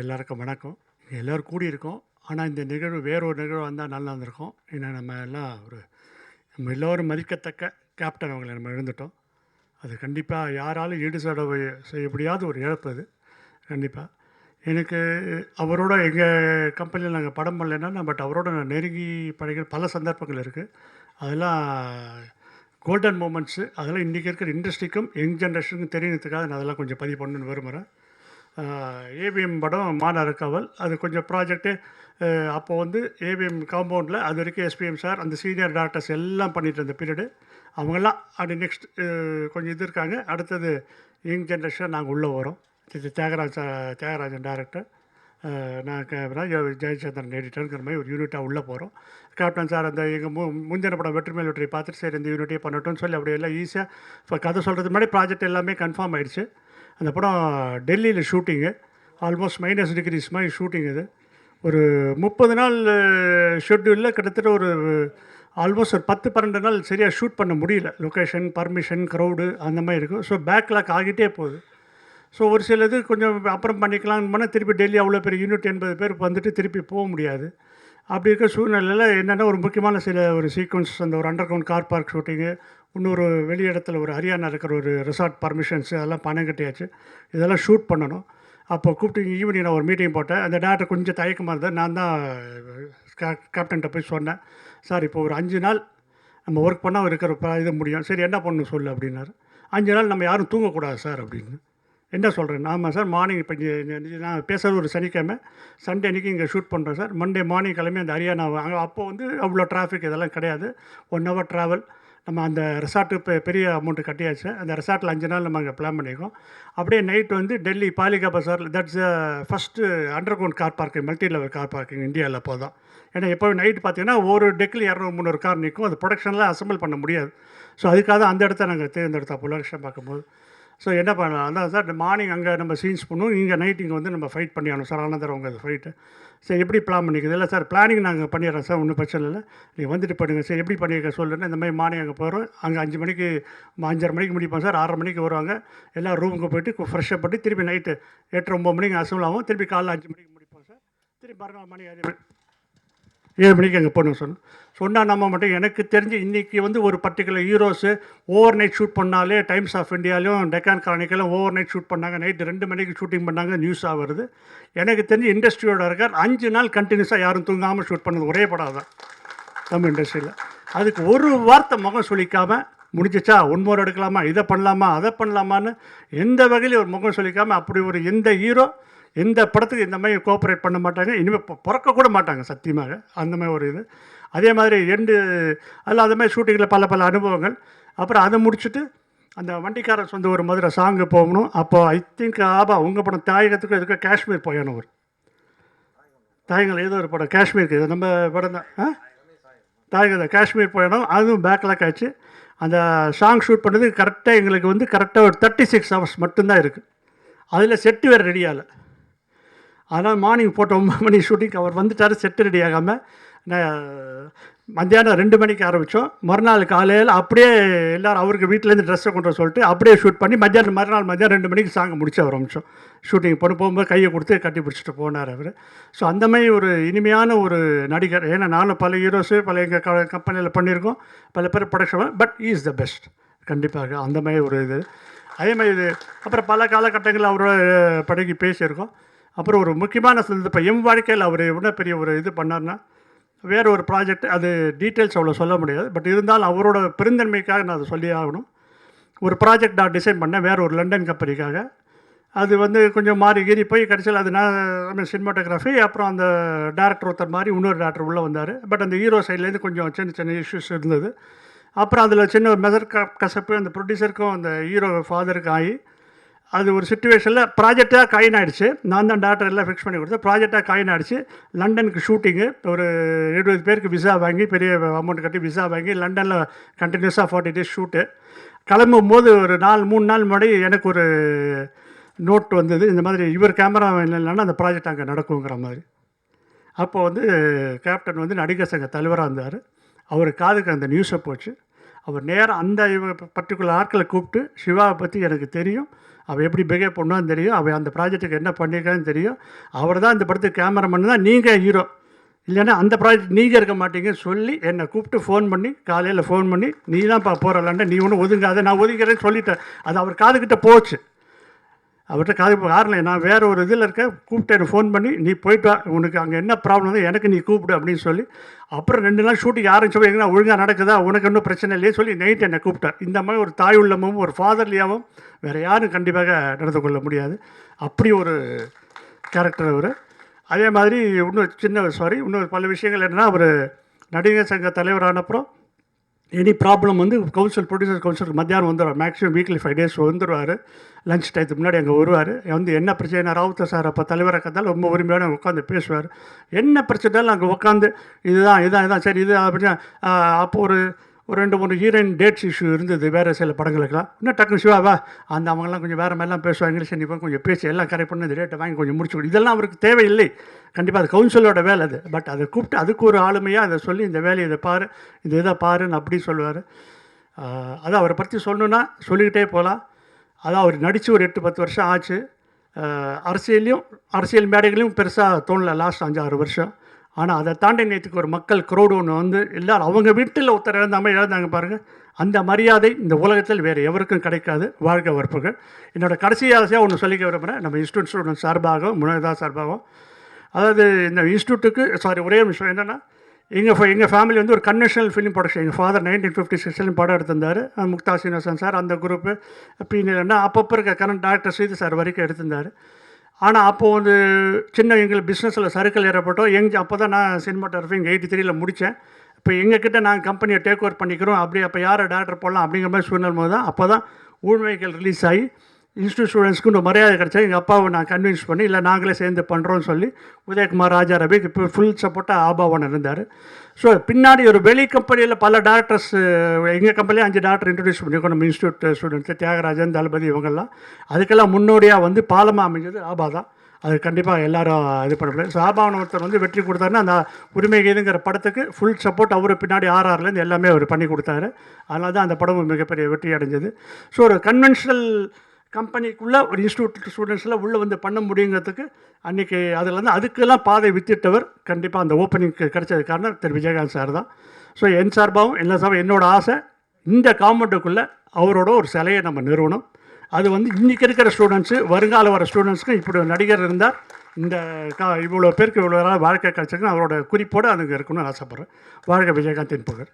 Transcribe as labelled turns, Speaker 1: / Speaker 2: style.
Speaker 1: எல்லாருக்கும் வணக்கம். எல்லோரும் கூடியிருக்கோம். ஆனால் இந்த நிகழ்வு வேற ஒரு நிகழ்வு வந்தால் நல்லா இருந்திருக்கும். ஏன்னா நம்ம எல்லாம் நம்ம எல்லோரும் மதிக்கத்தக்க கேப்டன் அவங்கள நம்ம இழந்துட்டோம். அது கண்டிப்பாக யாராலும் செய்ய முடியாத ஒரு இழப்பு அது கண்டிப்பாக. எனக்கு அவரோட எங்கள் கம்பெனியில் நாங்கள் படம் பண்ணலைன்னா பட் அவரோட நான் நெருங்கி பழகிற பல சந்தர்ப்பங்கள் இருக்குது. அதெல்லாம் கோல்டன் மூமெண்ட்ஸு. அதெல்லாம் இன்றைக்கி இருக்கிற இண்டஸ்ட்ரிக்கும் யங் ஜென்ரேஷனுக்கும் தெரியறதுக்காக நான் அதெல்லாம் கொஞ்சம் பதிவு பண்ணணுன்னு விரும்புகிறேன். ஏவிஎம் படம் மாநகர காவல், அது கொஞ்சம் ப்ராஜெக்ட்டு. அப்போது ஏவிஎம் காம்பவுண்டில் அது வரைக்கும் எஸ்பிஎம் சார், அந்த சீனியர் டாக்டர்ஸ் எல்லாம் பண்ணிட்டு இருந்த பீரியடு. அவங்கெல்லாம் அப்படி நெக்ஸ்ட் கொஞ்சம் இது இருக்காங்க. அடுத்தது யங் ஜென்ரேஷன் நாங்கள் உள்ளே வரோம். தியாகராஜன் டேரக்டர், நான் ஜெயச்சந்திரன் எடிட்டருங்கிற மாதிரி ஒரு யூனிட்டாக உள்ளே போகிறோம். கேப்டன் சார் அந்த எங்கள் முந்தின படம் வெற்றிமேல் வெற்றியை பார்த்துட்டு சரி இந்த யூனிட்டே பண்ணட்டும்னு சொல்லி அப்படியே எல்லாம் ஈஸியாக இப்போ கதை சொல்கிறது முன்னாடி ப்ராஜெக்ட் எல்லாமே கன்ஃபார்ம் ஆகிடுச்சு. அந்த படம் டெல்லியில் ஷூட்டிங்கு, ஆல்மோஸ்ட் -டிகிரிஸ் மாதிரி ஷூட்டிங். இது ஒரு 30 நாள் ஷெட்யூலில் கிட்டத்தட்ட ஒரு ஆல்மோஸ்ட் ஒரு 10-12 நாள் சரியாக ஷூட் பண்ண முடியல. லொக்கேஷன், பர்மிஷன், க்ரௌடு அந்த மாதிரி இருக்கும். ஸோ பேக்லாக் ஆகிட்டே போகுது. ஸோ ஒரு சில இது கொஞ்சம் அப்புறம் பண்ணிக்கலாம்னு பண்ணால் திருப்பி டெல்லி அவ்வளோ பெரிய யூனிட் 80 பேர் வந்துட்டு திருப்பி போக முடியாது. அப்படி இருக்க சூழ்நிலையில் என்னென்னா ஒரு முக்கியமான ஒரு சீக்வன்ஸ், அந்த ஒரு under ground car park shooting, இன்னொரு வெளி இடத்துல ஒரு ஹரியானா இருக்கிற ஒரு ரெசார்ட் பர்மிஷன்ஸு அதெல்லாம் பணம் கட்டியாச்சு. இதெல்லாம் ஷூட் பண்ணணும். அப்போ கூப்பிட்டு ஈவினிங் நான் ஒரு மீட்டிங் போட்டேன். அந்த டேரக்டர் கொஞ்சம் தயக்கமாக இருந்தது. நான் தான் கேப்டன்கிட்ட போய் சொன்னேன், சார் இப்போ ஒரு 5 நாள் நம்ம ஒர்க் பண்ணால் இருக்கிற இது முடியும். சரி என்ன பண்ணணும் சொல்லு அப்படின்னாரு. 5 நாள் நம்ம யாரும் தூங்கக்கூடாது சார் அப்படின்னு. என்ன சொல்கிறேன்? ஆமாம் சார், மார்னிங் இப்போ நான் பேசுகிறது ஒரு சனிக்கிழமை, சண்டே அன்றைக்கி இங்கே ஷூட் பண்ணுறேன் சார். மண்டே மார்னிங் கிளம்பி அந்த ஹரியானா அங்கே அப்போது அவ்வளோ டிராஃபிக் இதெல்லாம் கிடையாது. 1 ஹவர் ட்ராவல். நம்ம அந்த ரெசார்ட்டு பெரிய அமௌண்ட்டு கட்டியாச்சு. அந்த ரெசார்ட்டில் 5 நாள் நம்ம அங்கே பிளான் பண்ணியிருக்கோம். அப்படியே night Delhi Palika Bazaar, that's first underground car parking, multi level car parking இந்தியாவில் அப்போ தான். ஏன்னா எப்போ நைட்டு பார்த்தீங்கன்னா ஒரு டெக்கில் 200-300 கார் நிற்கும். அது ப்ரொடக்ஷன்லாம் அசம்பிள் பண்ண முடியாது. ஸோ அதுக்காக அந்த இடத்த நாங்கள் தேர்ந்தெடுத்தோம் ப்ரொடக்ஷன் பார்க்கும்போது. ஸோ என்ன பண்ணலாம், அதான் சார் மார்னிங் அங்கே நம்ம சீன்ஸ் பண்ணுவோம், இங்கே நைட் இங்கே நம்ம ஃபைட் பண்ணிடணும் சார். ஆனந்தர் அவங்க அது ஃபைட்டு. சரி எப்படி பிளான் பண்ணிக்குது? இல்லை சார் பிளானிங் நாங்கள் பண்ணிடுறோம் சார், ஒன்றும் பிரச்சனை இல்லை, நீங்கள் வந்துட்டு பண்ணுங்கள். சரி எப்படி பண்ணியிருக்க சொல்லுன்னு இந்த மாதிரி மார்னிங் அங்கே போகிறோம். அங்கே 5 மணிக்கு 5:30 மணிக்கு முடிப்போம் சார். 6:30 மணிக்கு வருவாங்க. எல்லாம் ரூமுக்கு போய்ட்டு ஃப்ரெஷ்ஷப் பண்ணி திருப்பி நைட்டு 8-9 மணிக்கு அசம்பிள் ஆகும். திருப்பி காலைல 5 மணிக்கு முடிப்போம் சார். திருப்பி மறுநாள் மணி 7 மணிக்கு அங்கே போகணும் சொன்னால் நம்ம மட்டும். எனக்கு தெரிஞ்சு இன்றைக்கி ஒரு particular heroes overnight shoot பண்ணாலே டைம்ஸ் ஆஃப் இந்தியாலையும் டெக்கான் கிரானிக்கலும் ஓவர் நைட் ஷூட் பண்ணாங்க, நைட்டு 2 மணிக்கு ஷூட்டிங் பண்ணாங்க, நியூஸாக வருது. எனக்கு தெரிஞ்சு இண்டஸ்ட்ரியோட இருக்கார் 5 நாள் கண்டினியூஸாக யாரும் தூங்காமல் ஷூட் பண்ணது ஒரே படம் தான் தமிழ் இண்டஸ்ட்ரியில். அதுக்கு ஒரு வார்த்தை முகம் சொல்லிக்காமல் முடிஞ்சிச்சா, ஒன்மோர் எடுக்கலாமா, இதை பண்ணலாமா, அதை பண்ணலாமான்னு எந்த வகையிலும் ஒரு முகம் சொல்லிக்காமல் அப்படி எந்த ஹீரோ எந்த படத்துக்கு இந்த மாதிரி கோஆப்ரேட் பண்ண மாட்டாங்க, இனிமேல் பிறக்கக்கூட மாட்டாங்க சத்தியமாக. அந்த மாதிரி ஒரு இது. அதே மாதிரி அதில் அது மாதிரி ஷூட்டிங்கில் பல அனுபவங்கள். அப்புறம் அதை முடிச்சுட்டு அந்த வண்டிக்காரர் ஒரு மதுரை சாங்கு போகணும். அப்போது ஐ திங்க் உங்கள் படம் தாயகத்துக்கும் எதுக்கும் காஷ்மீர் போயானவர், தாயகங்கள் ஏதோ ஒரு படம் காஷ்மீருக்கு, இது நம்ம படம் தான் தாயகம் காஷ்மீர் போயணும். அதுவும் பேக்லாக் ஆச்சு. அந்த சாங் ஷூட் பண்ணது கரெக்டாக எங்களுக்கு கரெக்டாக ஒரு 36 ஹவர்ஸ் மட்டும்தான் இருக்குது. அதில் செட்டு வேறு ரெடி ஆகலை. அதனால் மார்னிங் போட்ட 9 மணி ஷூட்டிங் அவர் வந்துட்டார். செட்டு ரெடி ஆகாமல் மத்தியானம் 2 மணிக்கு ஆரம்பித்தோம். மறுநாள் காலையில் அப்படியே எல்லோரும் அவருக்கு வீட்டிலேருந்து ட்ரெஸ்ஸை கொண்டு வர சொல்லிட்டு அப்படியே ஷூட் பண்ணி மறுநாள் மத்தியானம் 2 மணிக்கு சாங்கை முடிச்சு ஆரம்பித்தோம். ஷூட்டிங் போகும்போது கையை கொடுத்து கட்டி பிடிச்சிட்டு போனார் அவர். ஸோ அந்த மாதிரி ஒரு இனிமையான ஒரு நடிகர். ஏன்னா நானும் பல ஹீரோஸு எங்கள் கம்பெனியில் பண்ணியிருக்கோம், பல பேர் production. But is the best கண்டிப்பாக. அந்த மாதிரி ஒரு இது. அதே மாதிரி அப்புறம் பல காலகட்டங்களில் அவரோட பழகி பேசியிருக்கோம். அப்புறம் ஒரு முக்கியமான இப்போ எம் வாழ்க்கையில் அவர் எவ்வளோ பெரிய ஒரு இது பண்ணார்னா, வேறு ஒரு ப்ராஜெக்ட், அது டீட்டெயில்ஸ் அவ்வளோ சொல்ல முடியாது. பட் இருந்தாலும் அவரோட பெருந்தன்மைக்காக நான் அதை சொல்லி ஆகணும். ஒரு ப்ராஜெக்ட் நான் டிசைன் பண்ணேன் வேறு ஒரு லண்டன் கம்பெனிக்காக. அது கொஞ்சம் மாறி கீறி போய் கடைசியில் அது நான் சினிமாட்டோகிராஃபி. அப்புறம் அந்த டேரக்டர் ஒருத்தர் மாதிரி இன்னொரு டேரக்டர் உள்ளே வந்தார். பட் அந்த ஹீரோ சைட்லேருந்து கொஞ்சம் சின்ன இஷ்யூஸ் இருந்தது. அப்புறம் அதில் சின்ன ஒரு மெசர் கசப்பு அந்த ப்ரொடியூசருக்கும் அந்த ஹீரோ ஃபாதருக்கும் ஆகி அது ஒரு சுச்சுவேஷனில் ப்ராஜெக்டாக காயின் ஆகிடுச்சு. நான் தான் டேரக்டர் எல்லாம் ஃபிக்ஸ் பண்ணி கொடுத்தேன். ப்ராஜெக்டாக காயின் ஆகிடுச்சு. லண்டனுக்கு ஷூட்டிங்கு ஒரு 20 பேருக்கு விசா வாங்கி, பெரிய அமௌண்ட் கட்டி விசா வாங்கி லண்டனில் கண்டினியூஸாக 40 days ஷூட்டு. கிளம்பும் போது ஒரு 3 நாள் முன்னாடி எனக்கு ஒரு நோட் வந்தது, இந்த மாதிரி இவர் கேமரா இல்லைன்னா அந்த ப்ராஜெக்ட் அங்கே நடக்குங்கிற மாதிரி. அப்போது கேப்டன் நடிகர் சங்க தலைவராக இருந்தார். அவர் காதுக்கு அந்த நியூஸை போச்சு. அவர் நேராக அந்த பர்டிகுலர் ஆட்களை கூப்பிட்டு, சிவாவை பற்றி எனக்கு தெரியும், அவள் எப்படி பிஹேவ் பண்ணுவான்னு தெரியும், அவள் அந்த ப்ராஜெக்ட்டுக்கு என்ன பண்ணியிருக்கான்னு தெரியும். அவர் தான் இந்த படத்துக்கு கேமராமேன் தான், நீங்கள் ஹீரோ, இல்லைன்னா அந்த ப்ராஜெக்ட் நீங்கள் இருக்க மாட்டீங்கன்னு சொல்லி என்னை கூப்பிட்டு ஃபோன் பண்ணி, காலையில் ஃபோன் பண்ணி, நீ தான்ப்பா போகிறலான்டா, நீ ஒன்றும் ஒதுங்காத, நான் ஒதுங்கிறேன்னு சொல்லிட்டேன். அது அவர் காதுகிட்ட போச்சு. அவர்கிட்ட காது காரணம் நான் வேறு ஒரு இதில் இருக்க, கூப்பிட்டு எனக்கு ஃபோன் பண்ணி, நீ போய்ட்டு வா, உனக்கு அங்கே என்ன ப்ராப்ளம் தான் எனக்கு நீ கூப்பிடு அப்படின்னு சொல்லி, அப்புறம் 2 நாள் ஷூட்டிங் ஆரம்பிச்சப்போ எங்கன்னா ஒழுங்காக நடக்குதா, உனக்கு இன்னும் பிரச்சனை இல்லையே சொல்லி நைட் என்னை கூப்பிட்டார். இந்த மாதிரி ஒரு தாய் உள்ளமும் ஒரு ஃபாதர்லியாகவும் வேறு யாரும் கண்டிப்பாக நடந்து கொள்ள முடியாது. அப்படி ஒரு கேரக்டர் அவர். அதே மாதிரி இன்னும் பல விஷயங்கள் என்னென்னா, அவர் நடிகர் சங்க தலைவரானப்புறம் எனி ப்ராப்ளம் வந்து ப்ரொடியூசர் கவுன்சிலுக்கு மத்தியானம் வந்துடுவார். மேக்ஸிமம் வீக்லி 5 days வந்துடுவார். லஞ்ச் டயத்துக்கு முன்னாடி அங்கே வருவார். வந்து என்ன பிரச்சனை, ராவுத்தர் சார் அப்போ தலைவராக இருந்தாலும் ரொம்ப உரிமையோடு உட்காந்து பேசுவார். என்ன பிரச்சனைனாலும் அங்கே உட்காந்து இதுதான் சரி இது அப்படின்னா. அப்போது ஒரு 2-3 ஹீரோயின் டேட்ஸ் இஷ்யூ இருந்தது வேறு சில படங்களுக்கெல்லாம். இன்னும் டக்குனு சிவாவா அந்த அவங்கெல்லாம் கொஞ்சம் வேறு மாதிரிலாம் பேசுவாங்க, இங்கிலீஷ் இப்போ கொஞ்சம் பேசி எல்லாம் கரெக்ட் பண்ணி இந்த டேட்டை வாங்கி கொஞ்சம் முடிச்சு கொடு. இதெல்லாம் அவருக்கு தேவையில்லை, கண்டிப்பாக அது கவுன்சிலோட வேலை அது. பட் அதை கூப்பிட்டு அதுக்கு ஒரு ஆளுமையாக அதை சொல்லி இந்த வேலையை இதை பாரு, இதை பாருன்னு அப்படி சொல்லுவார். அதான் அவரை பற்றி சொல்லணுன்னா சொல்லிக்கிட்டே போகலாம். அதான் அவர் நடித்து ஒரு 8-10 வருஷம் ஆச்சு. அரசியல் மேடைகளையும் பெருசாக தோணலை லாஸ்ட் 5-6 வருஷம். ஆனால் அதை தாண்டி நேற்றுக்கு ஒரு மக்கள் க்ரௌடு ஒன்று வந்து எல்லோரும் அவங்க வீட்டில் ஒருத்தர் இழந்தாங்க பாருங்கள். அந்த மரியாதை இந்த உலகத்தில் வேறு எவருக்கும் கிடைக்காது. வாழ்க்கை வற்புகள். என்னோடய கடைசி ஆசையாக ஒன்று சொல்லிக்க விரும்புகிறேன், நம்ம இன்ஸ்டியூட் ஸ்டூடெண்ட் சார்பாகவும் முன்னதா சார்பாகவும். அதாவது இந்த இன்ஸ்டியூட்டுக்கு ஒரே விஷயம் என்னென்னா, எங்கள் ஃபேமிலி வந்து ஒரு கன்வென்ஷனல் ஃபிலிம் ப்ரொடக்ஷன். எங்கள் ஃபாதர் 1956 படம் எடுத்திருந்தார். முக்தா சீனிவாசன் சார் அந்த குரூப்பு பின்னா அப்பப்போ இருக்க கரண்ட் டாக்டர் ஸ்ரீது சார் வரைக்கும் எடுத்திருந்தார். ஆனால் அப்போது வந்து எங்கள் பிஸ்னஸில் சர்க்கிள் ஏறப்பட்டோம். அப்போ தான் நான் சினிமாட்டோகிராஃபி 83 முடித்தேன். இப்போ எங்ககிட்ட நாங்கள் கம்பெனியை டேக் ஓவர் பண்ணிக்கிறோம், அப்போ யாரை டேரக்டர் போடலாம் அப்படிங்கிற மாதிரி சூழ்நிலை போது தான் அப்போ தான் ஊழ்மைகள் ரிலீஸ் ஆகி இன்ஸ்டியூட் ஸ்டூடெண்ட்ஸ்க்கு ஒரு மரியாதை கிடச்சா. எங்கள் அப்பாவை நான் கன்வின்ஸ் பண்ணி இல்லை நாங்களே சேர்ந்து பண்ணுறோன்னு சொல்லி உதயகுமார் ராஜா ரவிக்கு இப்போ ஃபுல் சப்போர்ட்டாக ஆபாவன் இருந்தார். ஸோ பின்னாடி ஒரு வெளி கம்பெனியில் பல டேரக்டர்ஸ், எங்கள் கம்பெனிலே 5 டேரக்டர் இன்ட்ரடியூஸ் பண்ணியிருக்கோம் நம்ம இன்ஸ்டியூட் ஸ்டூடெண்ட்ஸு, தியாகராஜன், தளபதி, இவங்கெல்லாம். அதுக்கெல்லாம் முன்னோடியாக வந்து பாலமாக அமைஞ்சது ஆபா தான். அது கண்டிப்பாக எல்லோரும் இது பண்ண முடியாது. ஸோ ஆபாவன் ஒருத்தர் வந்து வெற்றி கொடுத்தாருன்னா அந்த உரிமை கீதுங்கிற படத்துக்கு ஃபுல் சப்போர்ட் அவர் பின்னாடி ஆர்ஆர்லேருந்து எல்லாமே அவர் பண்ணி கொடுத்தாரு. அதனால தான் அந்த படமும் மிகப்பெரிய வெற்றி அடைஞ்சது. ஸோ ஒரு கன்வென்ஷனல் கம்பெனிக்குள்ளே ஒரு இன்ஸ்டியூட் ஸ்டூடெண்ட்ஸில் உள்ளே வந்து பண்ண முடியுங்கிறதுக்கு அன்றைக்கி அதில் அதுக்கெல்லாம் பாதை வித்திட்டவர் கண்டிப்பாக அந்த ஓப்பனிங்க்கு கிடைச்சது காரணம் திரு விஜயகாந்த் சார் தான். ஸோ என் சார்பாகவும் எல்லா சார்பாகவும் என்னோடய ஆசை இந்த காம்பவுண்டுக்குள்ளே அவரோட ஒரு சிலையை நம்ம நிறுவனம். அது வந்து இன்றைக்கி இருக்கிற ஸ்டூடெண்ட்ஸு, வருங்கால வர ஸ்டூடெண்ட்ஸுக்கும் இப்படி ஒரு நடிகர் இருந்தால் இந்த இவ்வளோ பேருக்கு இவ்வளோ வாழ்க்கை கிடச்சிருக்குன்னு அவரோட குறிப்போடு அதுக்கு இருக்கணும்னு ஆசைப்பட்றேன். வாழ்க விஜயகாந்தின் புகழ்.